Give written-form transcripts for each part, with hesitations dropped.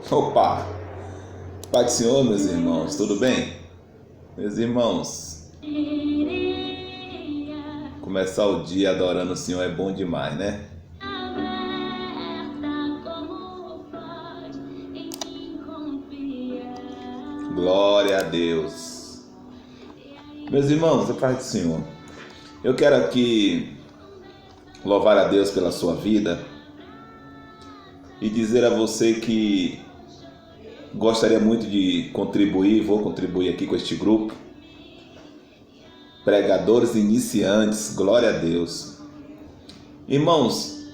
Opa! Pai do Senhor, meus irmãos, tudo bem? Meus irmãos, começar o dia adorando o Senhor é bom demais, né? Glória a Deus. Meus irmãos, a paz do Senhor. Eu quero aqui louvar a Deus pela sua vida e dizer a você que gostaria muito de contribuir, vou contribuir aqui com este grupo. Pregadores iniciantes, glória a Deus. Irmãos,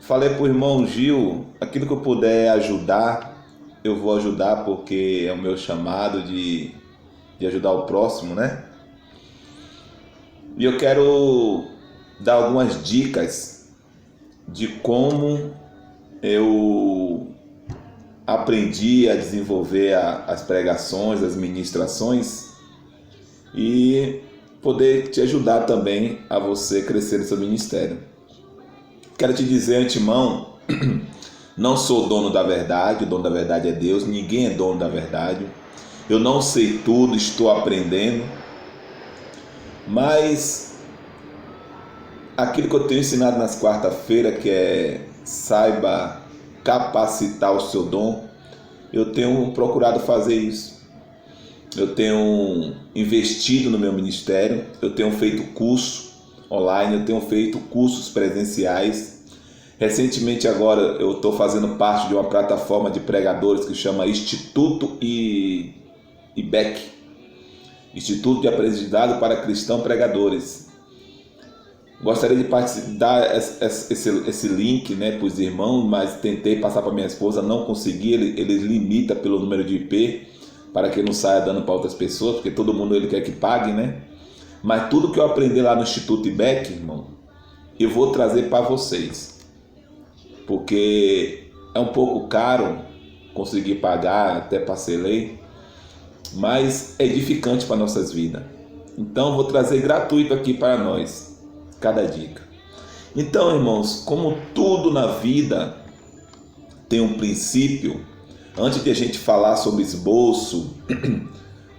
falei para o irmão Gil, aquilo que eu puder ajudar, eu vou ajudar, porque é o meu chamado de ajudar o próximo, né? E eu quero dar algumas dicas de como eu aprendi a desenvolver as pregações, as ministrações e poder te ajudar também a você crescer no seu ministério. Quero te dizer antemão, não sou dono da verdade, o dono da verdade é Deus, ninguém é dono da verdade. Eu não sei tudo, estou aprendendo, mas aquilo que eu tenho ensinado nas quarta-feiras, que é saiba capacitar o seu dom, eu tenho procurado fazer isso. Eu tenho investido no meu ministério, eu tenho feito curso online, eu tenho feito cursos presenciais. Recentemente agora eu estou fazendo parte de uma plataforma de pregadores que chama Instituto IBEC, Instituto de Aprendizado para Cristãos Pregadores. Gostaria de dar esse link, né, para os irmãos, mas tentei passar para minha esposa, não consegui. Ele limita pelo número de IP, para que não saia dando para outras pessoas, porque todo mundo ele quer que pague, né? Mas tudo que eu aprendi lá no Instituto IBEC, irmão, eu vou trazer para vocês, porque é um pouco caro conseguir pagar, até parcelei, mas é edificante para nossas vidas. Então vou trazer gratuito aqui para nós cada dica. Então, irmãos, como tudo na vida tem um princípio, antes de a gente falar sobre esboço,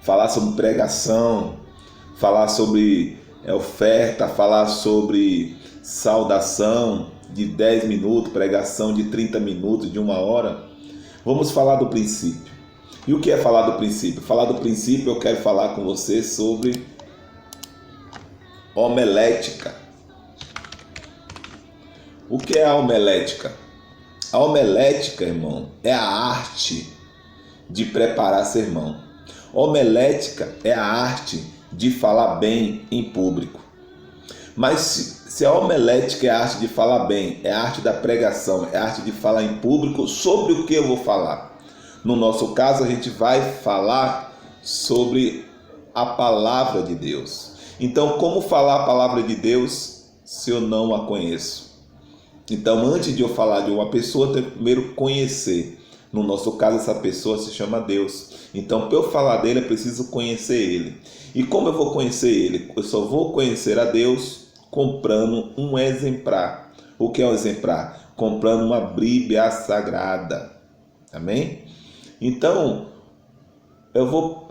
falar sobre pregação, falar sobre oferta, falar sobre saudação de 10 minutos, pregação de 30 minutos, de 1 hora, vamos falar do princípio. E o que é falar do princípio? Falar do princípio, eu quero falar com você sobre homilética. O que é a homilética? A homilética, irmão, é a arte de preparar sermão. Homilética é a arte de falar bem em público. Mas se a homilética é a arte de falar bem, é a arte da pregação, é a arte de falar em público, sobre o que eu vou falar? No nosso caso, a gente vai falar sobre a palavra de Deus. Então, como falar a palavra de Deus se eu não a conheço? Então, antes de eu falar de uma pessoa, eu tenho que primeiro conhecer. No nosso caso, essa pessoa se chama Deus. Então, para eu falar dele, eu preciso conhecer ele. E como eu vou conhecer ele? Eu só vou conhecer a Deus comprando um exemplar. O que é um exemplar? Comprando uma Bíblia Sagrada. Amém? Então, eu vou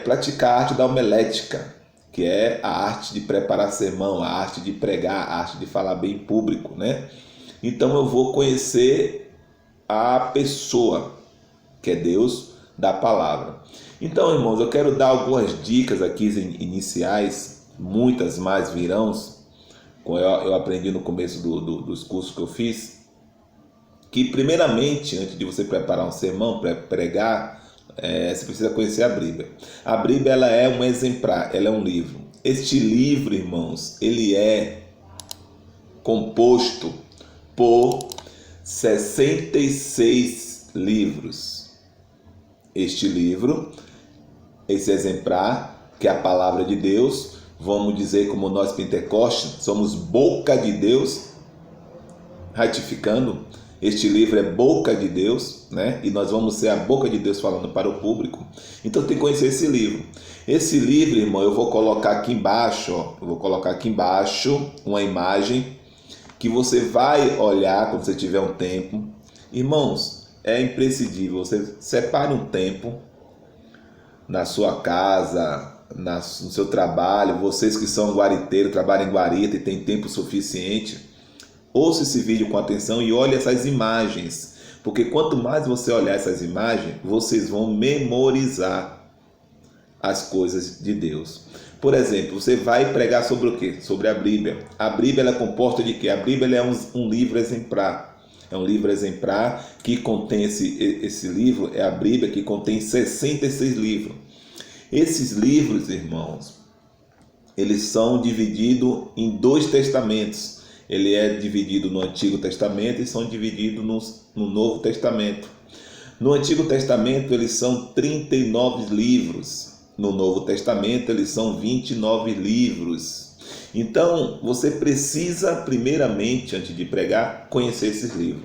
praticar a arte da homilética, que é a arte de preparar sermão, a arte de pregar, a arte de falar bem em público, né? Então eu vou conhecer a pessoa, que é Deus da palavra. Então, irmãos, eu quero dar algumas dicas aqui iniciais, muitas mais virão, como eu aprendi no começo dos cursos que eu fiz, que primeiramente, antes de você preparar um sermão, para pregar, você precisa conhecer a Bíblia. A Bíblia, ela é um exemplar, ela é um livro. Este livro, irmãos, ele é composto por 66 livros. Este livro, esse exemplar, que é a palavra de Deus, vamos dizer como nós pentecostes, somos boca de Deus, ratificando. Este livro é boca de Deus, né? E nós vamos ser a boca de Deus falando para o público. Então tem que conhecer esse livro. Esse livro, irmão, eu vou colocar aqui embaixo, ó. Eu vou colocar aqui embaixo uma imagem que você vai olhar quando você tiver um tempo. Irmãos, é imprescindível, você separe um tempo na sua casa, no seu trabalho, vocês que são guariteiros, trabalham em guarita e tem tempo suficiente, ouça esse vídeo com atenção e olhe essas imagens, porque quanto mais você olhar essas imagens, vocês vão memorizar as coisas de Deus. Por exemplo, você vai pregar sobre o quê? Sobre a Bíblia. A Bíblia ela é composta de quê? A Bíblia é um livro exemplar. É um livro exemplar que contém esse livro, é a Bíblia que contém 66 livros. Esses livros, irmãos, eles são divididos em 2 testamentos. Ele é dividido no Antigo Testamento e são divididos no Novo Testamento. No Antigo Testamento eles são 39 livros. No Novo Testamento eles são 29 livros. Então, você precisa, primeiramente, antes de pregar, conhecer esses livros.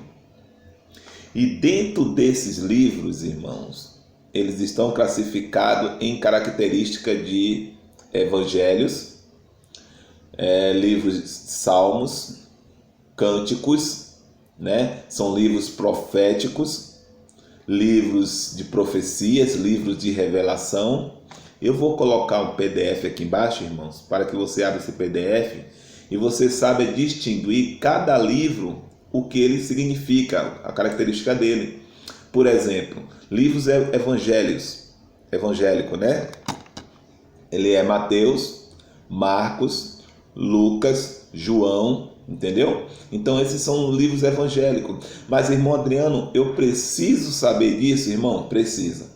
E dentro desses livros, irmãos, eles estão classificados em características de evangelhos, livros de salmos, cânticos, né? São livros proféticos, livros de profecias, livros de revelação. Eu vou colocar um PDF aqui embaixo, irmãos, para que você abra esse PDF e você saiba distinguir cada livro, o que ele significa, a característica dele. Por exemplo, livros evangélico, né? Ele é Mateus, Marcos, Lucas, João, entendeu? Então esses são livros evangélicos. Mas, irmão Adriano, eu preciso saber disso, irmão? Precisa.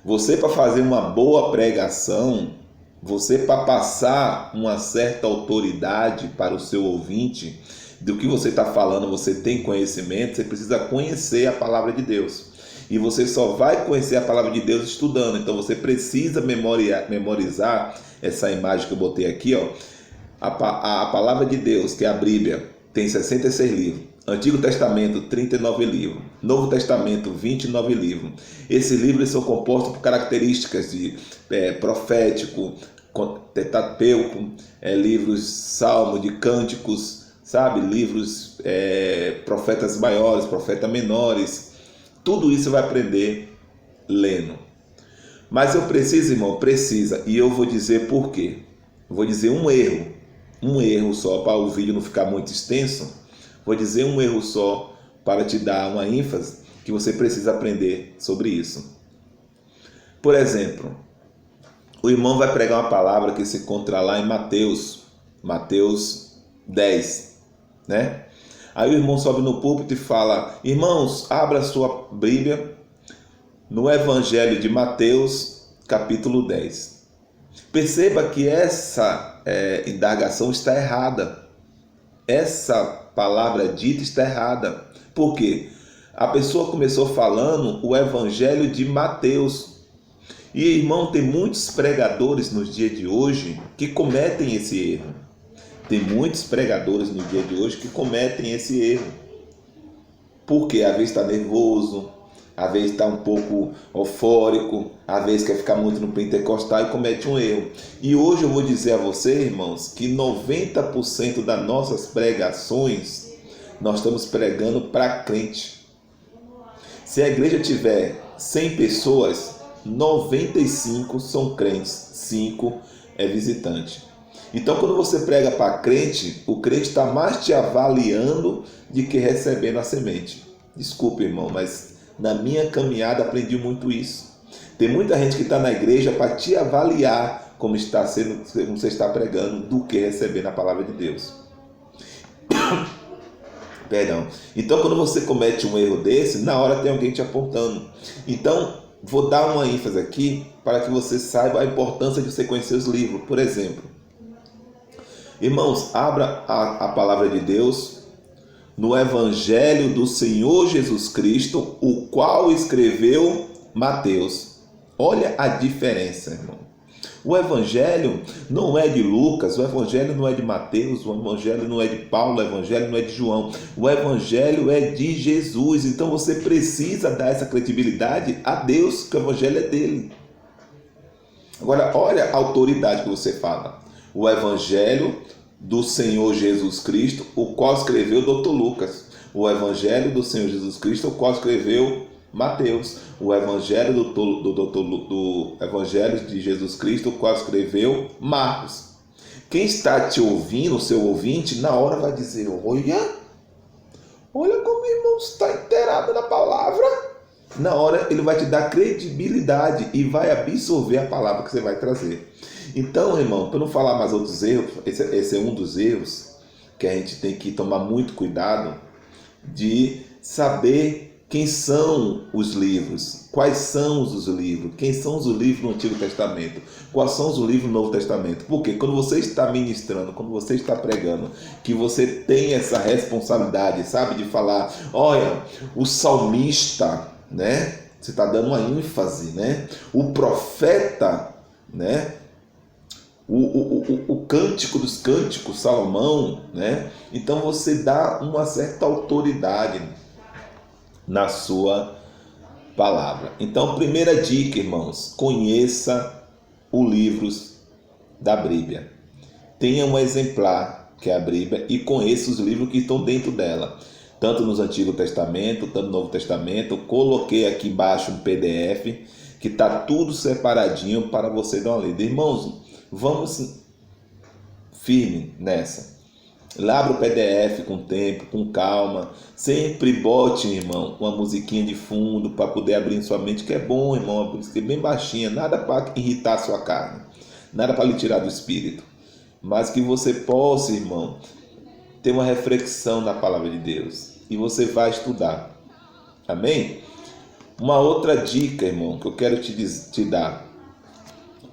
Você, para fazer uma boa pregação, você, para passar uma certa autoridade para o seu ouvinte, do que você está falando, você tem conhecimento, você precisa conhecer a palavra de Deus. E você só vai conhecer a palavra de Deus estudando. Então você precisa memorizar essa imagem que eu botei aqui, ó. A palavra de Deus, que é a Bíblia, tem 66 livros. Antigo Testamento, 39 livros. Novo Testamento, 29 livros. Esses livros são compostos por características de profético, pentateuco, livros salmo, de cânticos, sabe? Livros profetas maiores, profetas menores. Tudo isso você vai aprender lendo. Mas eu preciso, irmão, precisa. E eu vou dizer por quê. Eu vou dizer um erro só, para o vídeo não ficar muito extenso. Vou dizer um erro só para te dar uma ênfase que você precisa aprender sobre isso. Por exemplo, o irmão vai pregar uma palavra que se encontra lá em Mateus 10, né? Aí o irmão sobe no púlpito e fala: irmãos, abra a sua Bíblia no Evangelho de Mateus, capítulo 10. Perceba que essa indagação está errada. Essa palavra dita está errada. Por quê? A pessoa começou falando o Evangelho de Mateus. E, irmão, tem muitos pregadores nos dias de hoje que cometem esse erro. Tem muitos pregadores no dia de hoje que cometem esse erro. Porque às vezes está nervoso, às vezes está um pouco eufórico, às vezes quer ficar muito no pentecostal e comete um erro. E hoje eu vou dizer a você, irmãos, que 90% das nossas pregações nós estamos pregando para crente. Se a igreja tiver 100 pessoas, 95 são crentes, 5 é visitante. Então, quando você prega para crente, o crente está mais te avaliando do que recebendo a semente. Desculpe, irmão, mas na minha caminhada aprendi muito isso. Tem muita gente que está na igreja para te avaliar como você está pregando do que recebendo a palavra de Deus. Perdão. Então, quando você comete um erro desse, na hora tem alguém te apontando. Então, vou dar uma ênfase aqui para que você saiba a importância de você conhecer os livros. Por exemplo, irmãos, abra a palavra de Deus no Evangelho do Senhor Jesus Cristo, o qual escreveu Mateus. Olha a diferença, irmão. O Evangelho não é de Lucas, o Evangelho não é de Mateus, o Evangelho não é de Paulo, o Evangelho não é de João. O Evangelho é de Jesus. Então você precisa dar essa credibilidade a Deus, que o Evangelho é dele. Agora, olha a autoridade que você fala. O Evangelho do Senhor Jesus Cristo, o qual escreveu o Dr. Lucas. O Evangelho do Senhor Jesus Cristo, o qual escreveu Mateus. O Evangelho do Evangelho de Jesus Cristo, o qual escreveu Marcos. Quem está te ouvindo, o seu ouvinte, na hora vai dizer: olha como o irmão está inteirado na palavra. Na hora ele vai te dar credibilidade e vai absorver a palavra que você vai trazer. Então, irmão, para não falar mais outros erros, esse é um dos erros que a gente tem que tomar muito cuidado, de saber quem são os livros, quais são os livros, quem são os livros do Antigo Testamento, quais são os livros do Novo Testamento. Porque quando você está ministrando, quando você está pregando, que você tem essa responsabilidade, sabe, de falar: olha, o salmista, né? Você está dando uma ênfase, né? O profeta, né? O cântico dos cânticos, Salomão, né? Então você dá uma certa autoridade na sua palavra. Então, primeira dica, irmãos: conheça os livros da Bíblia. Tenha um exemplar, que é a Bíblia, e conheça os livros que estão dentro dela, tanto no Antigo Testamento, tanto no Novo Testamento. Eu coloquei aqui embaixo um PDF que está tudo separadinho para você dar uma lida. Irmãos, vamos firme nessa. Abra o PDF com tempo, com calma. Sempre bote, irmão, uma musiquinha de fundo para poder abrir em sua mente, que é bom, irmão, uma música bem baixinha, nada para irritar a sua carne, nada para lhe tirar do espírito, mas que você possa, irmão, ter uma reflexão na palavra de Deus, e você vai estudar. Amém? Uma outra dica, irmão, que eu quero te dar: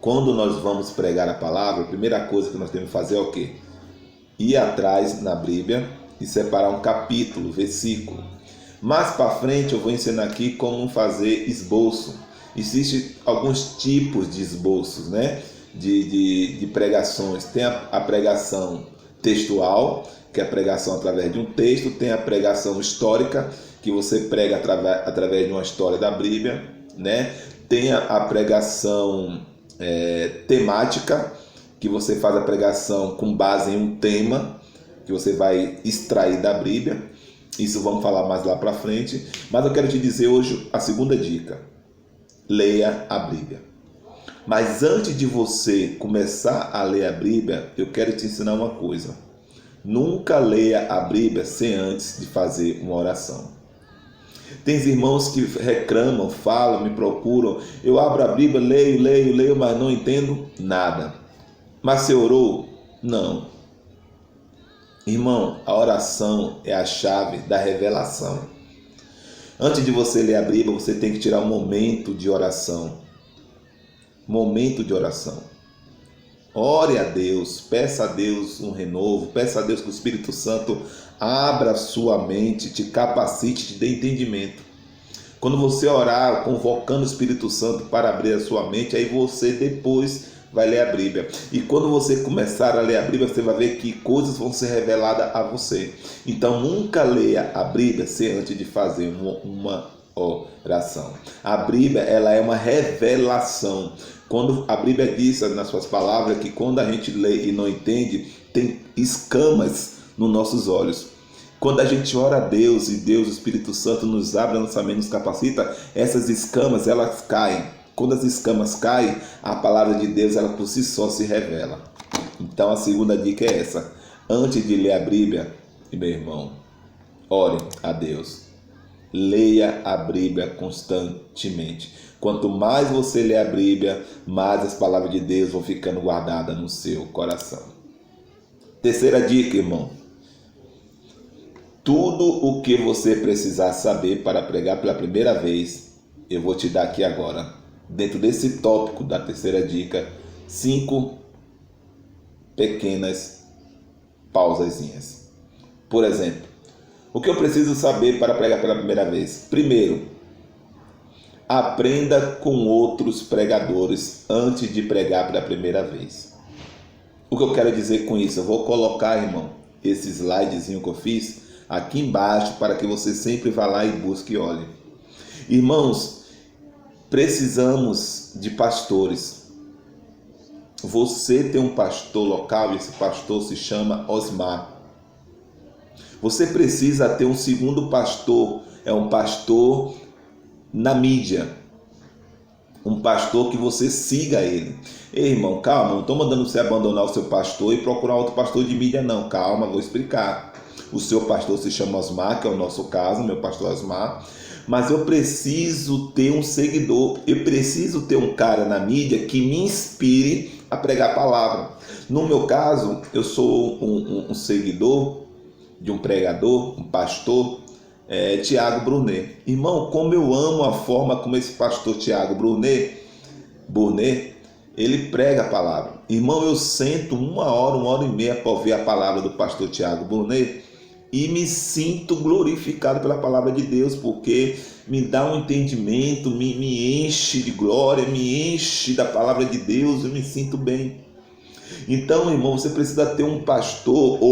quando nós vamos pregar a palavra, a primeira coisa que nós temos que fazer é o quê? Ir atrás na Bíblia e separar um capítulo, versículo. Mais para frente eu vou ensinar aqui como fazer esboço. Existem alguns tipos de esboços, né? De pregações. Tem a pregação textual, que é a pregação através de um texto. Tem a pregação histórica, que você prega através de uma história da Bíblia, né? Tem a pregação temática, que você faz a pregação com base em um tema que você vai extrair da Bíblia. Isso vamos falar mais lá para frente. Mas eu quero te dizer hoje a segunda dica: leia a Bíblia. Mas antes de você começar a ler a Bíblia, eu quero te ensinar uma coisa: nunca leia a Bíblia sem antes de fazer uma oração. Tem irmãos que reclamam, falam, me procuram: eu abro a Bíblia, leio, mas não entendo nada. Mas você orou? Não. Irmão, a oração é a chave da revelação. Antes de você ler a Bíblia, você tem que tirar um momento de oração. Momento de oração. Ore a Deus, peça a Deus um renovo, peça a Deus que o Espírito Santo abra a sua mente, te capacite, te dê entendimento. Quando você orar, convocando o Espírito Santo para abrir a sua mente, aí você depois vai ler a Bíblia. E quando você começar a ler a Bíblia, você vai ver que coisas vão ser reveladas a você. Então nunca leia a Bíblia sem antes de fazer uma oração. A Bíblia, ela é uma revelação. Quando a Bíblia diz nas suas palavras que quando a gente lê e não entende, tem escamas nos nossos olhos. Quando a gente ora a Deus e Deus, o Espírito Santo, nos abre a nossa mente, nos capacita, essas escamas, elas caem. Quando as escamas caem, a palavra de Deus, ela por si só se revela. Então a segunda dica é essa: antes de ler a Bíblia, meu irmão, ore a Deus. Leia a Bíblia constantemente. Quanto mais você lê a Bíblia, mais as palavras de Deus vão ficando guardadas no seu coração. Terceira dica, irmão: tudo o que você precisar saber para pregar pela primeira vez, eu vou te dar aqui agora. Dentro desse tópico da terceira dica, 5 pequenas pausazinhas. Por exemplo, o que eu preciso saber para pregar pela primeira vez? Primeiro, aprenda com outros pregadores antes de pregar pela primeira vez. O que eu quero dizer com isso? Eu vou colocar, irmão, esse slidezinho que eu fiz aqui embaixo para que você sempre vá lá e busque e olhe. Irmãos, precisamos de pastores. Você tem um pastor local e esse pastor se chama Osmar. Você precisa ter um segundo pastor, é um pastor na mídia. Um pastor que você siga ele. Ei, irmão, calma, não estou mandando você abandonar o seu pastor e procurar outro pastor de mídia, não. Calma, vou explicar. O seu pastor se chama Osmar, que é o nosso caso, meu pastor Osmar. Mas eu preciso ter um seguidor, eu preciso ter um cara na mídia que me inspire a pregar a palavra. No meu caso, eu sou um seguidor de um pregador, um pastor, Tiago Brunet. Irmão, como eu amo a forma como esse pastor Tiago Brunet, ele prega a palavra. Irmão, eu sento 1 hora e meia para ouvir a palavra do pastor Tiago Brunet e me sinto glorificado pela palavra de Deus, porque me dá um entendimento, me enche de glória, me enche da palavra de Deus, eu me sinto bem. Então, irmão, você precisa ter um pastor ou